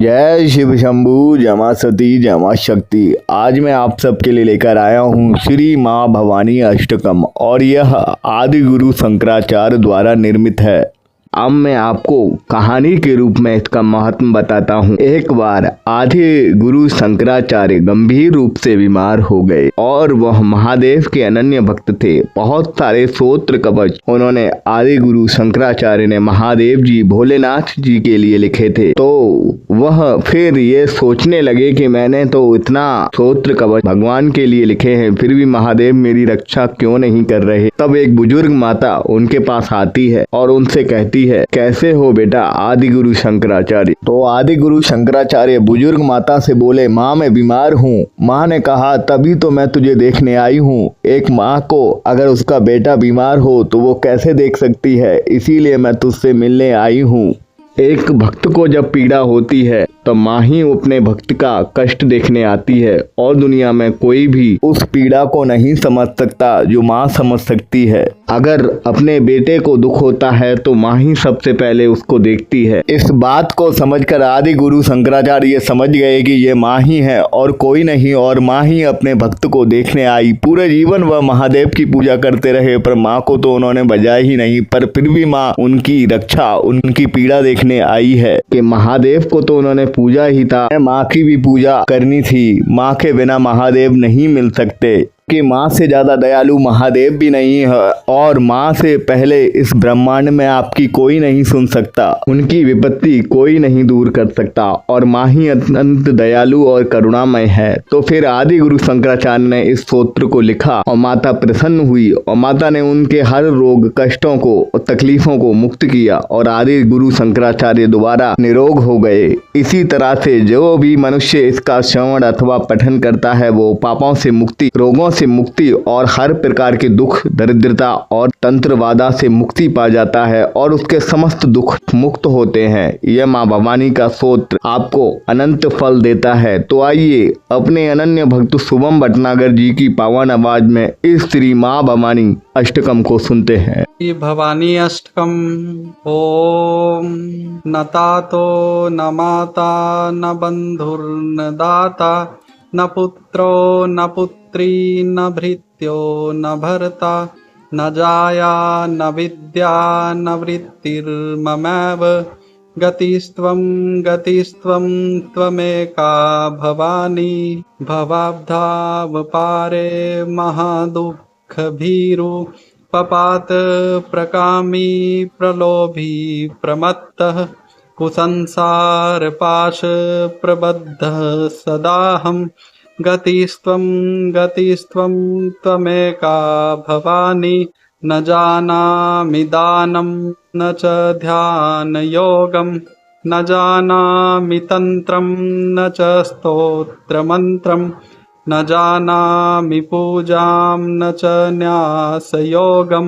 जय शिव शंभू जमा सती जमा शक्ति। आज मैं आप सबके लिए लेकर आया हूँ श्री माँ भवानी अष्टकम और यह आदि गुरु शंकराचार्य द्वारा निर्मित है। अब मैं आपको कहानी के रूप में इसका महत्व बताता हूँ। एक बार आदि गुरु शंकराचार्य गंभीर रूप से बीमार हो गए और वह महादेव के अनन्य भक्त थे। बहुत सारे स्तोत्र कवच उन्होंने आदि गुरु शंकराचार्य ने महादेव जी भोलेनाथ जी के लिए लिखे थे। तो वह फिर ये सोचने लगे कि मैंने तो इतना स्तोत्र कवच भगवान के लिए लिखे हैं, फिर भी महादेव मेरी रक्षा क्यों नहीं कर रहे। तब एक बुजुर्ग माता उनके पास आती है और उनसे कहती है, कैसे हो बेटा आदि गुरु शंकराचार्य। तो आदि गुरु शंकराचार्य बुजुर्ग माता से बोले, माँ मैं बीमार हूँ। माँ ने कहा, तभी तो मैं तुझे देखने आई हूँ। एक माँ को अगर उसका बेटा बीमार हो तो वो कैसे देख सकती है, इसीलिए मैं तुझसे मिलने आई हूँ। एक भक्त को जब पीड़ा होती है तो माँ ही अपने भक्त का कष्ट देखने आती है और दुनिया में कोई भी उस पीड़ा को नहीं समझ सकता जो माँ समझ सकती है। अगर अपने बेटे को दुख होता है तो माँ ही सबसे पहले उसको देखती है। इस बात को समझकर आदि गुरु शंकराचार्य ये समझ गए कि ये माँ ही है और कोई नहीं, और माँ ही अपने भक्त को देखने आई। पूरे जीवन वह महादेव की पूजा करते रहे पर माँ को तो उन्होंने बजाया ही नहीं, पर फिर भी माँ उनकी रक्षा, उनकी पीड़ा देखने आई है कि महादेव को तो उन्होंने पूजा ही था, माँ की भी पूजा करनी थी। माँ के बिना महादेव नहीं मिल सकते कि माँ से ज़्यादा दयालु महादेव भी नहीं है और माँ से पहले इस ब्रह्मांड में आपकी कोई नहीं सुन सकता, उनकी विपत्ति कोई नहीं दूर कर सकता और माँ ही अत्यंत दयालु और करुणामय है। तो फिर आदि गुरु शंकराचार्य ने इस स्तोत्र को लिखा और माता प्रसन्न हुई और माता ने उनके हर रोग, कष्टों को और तकलीफों को मुक्त किया और आदि गुरु शंकराचार्य दोबारा निरोग हो गए। इसी तरह से जो भी मनुष्य इसका श्रवण अथवा पठन करता है वो पापों से मुक्ति, रोगों से मुक्ति और हर प्रकार के दुख, दरिद्रता और तंत्रवादा से मुक्ति पा जाता है और उसके समस्त दुख मुक्त होते हैं। यह माँ भवानी का स्तोत्र आपको अनंत फल देता है। तो आइए अपने अनन्य भक्त शुभम भटनागर जी की पावन आवाज में इस श्री माँ भवानी अष्टकम को सुनते हैं। श्री भवानी अष्टकम। ओम न तातो न माता न बंधुर्न दाता न पुत्रो न पुत्री न भृत्यो न भर्ता न जाया न विद्या न वृत्तिर्ममैव गतिस्त्वं गतिस्त्वं त्वमेका भवानी भवाब्धावपारे महादुःखभीरु पपात प्रकामी प्रलोभी प्रमत्तः कुसंसार पाश प्रबद्धः सदाहं गतिस्त्वं गतिस्त्वं त्वमेका भवानी न जानामि दानं न च ध्यानयोगं न जानामि तन्त्रं न च स्तोत्रमन्त्रं न जानामि पूजां न च न्यासयोगं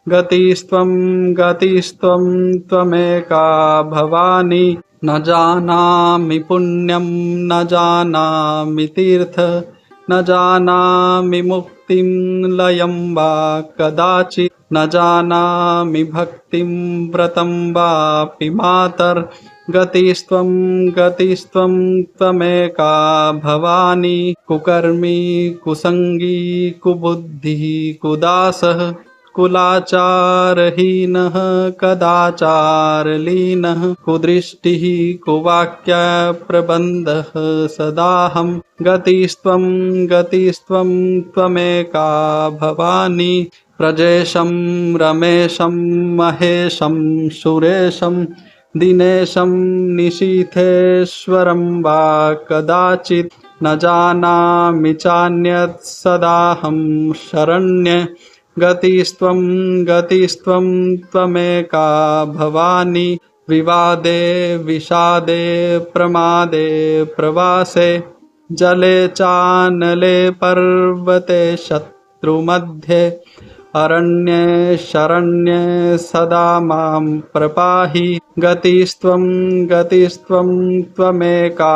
गतिस्त्वं गतिस्त्वं त्वमेका भवानी न जानामि पुण्यं न जानामि तीर्थ न जानामि मुक्तिं लयं वा कदाचित् न जानामि भक्तिं व्रतं वापि मातर् गतिस्त्वं गतिस्त्वं त्वमेका भवानी कुकर्मी कुसंगी कुबुद्धिः कुदासः कुलाचारहीनः कदाचारलीनः कुदृष्टिः कुवाक्यप्रबन्धः सदाहं गतिस्त्वं गतिस्त्वं त्वमेका भवानी प्रजेशं रमेशं महेशं सुरेशं दिनेशं निशीथेश्वरं वा कदाचित् न जानामि चान्यत् सदाहं शरण्य गतिस्त्वं गतिस्त्वं त्वमेका भवानी विवादे विषादे प्रमादे प्रवासे जले चानले पर्वते शत्रुमध्ये अरण्ये शरण्ये सदा मां प्रपाहि गतिस्त्वं गतिस्त्वं त्वमेका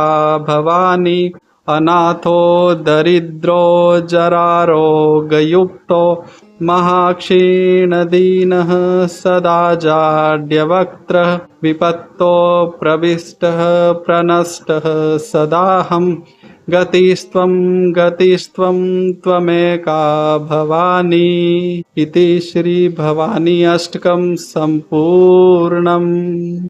भवानी अनाथो दरिद्रो जरारोगयुक्तो महाक्षीणदीनः सदा जाड्यवक्त्रः विपत्तो प्रविष्टः प्रनष्टः सदाहं गतिस्त्वं त्वमेका भवानी। इति श्री भवानी अष्टकं सम्पूर्णम्।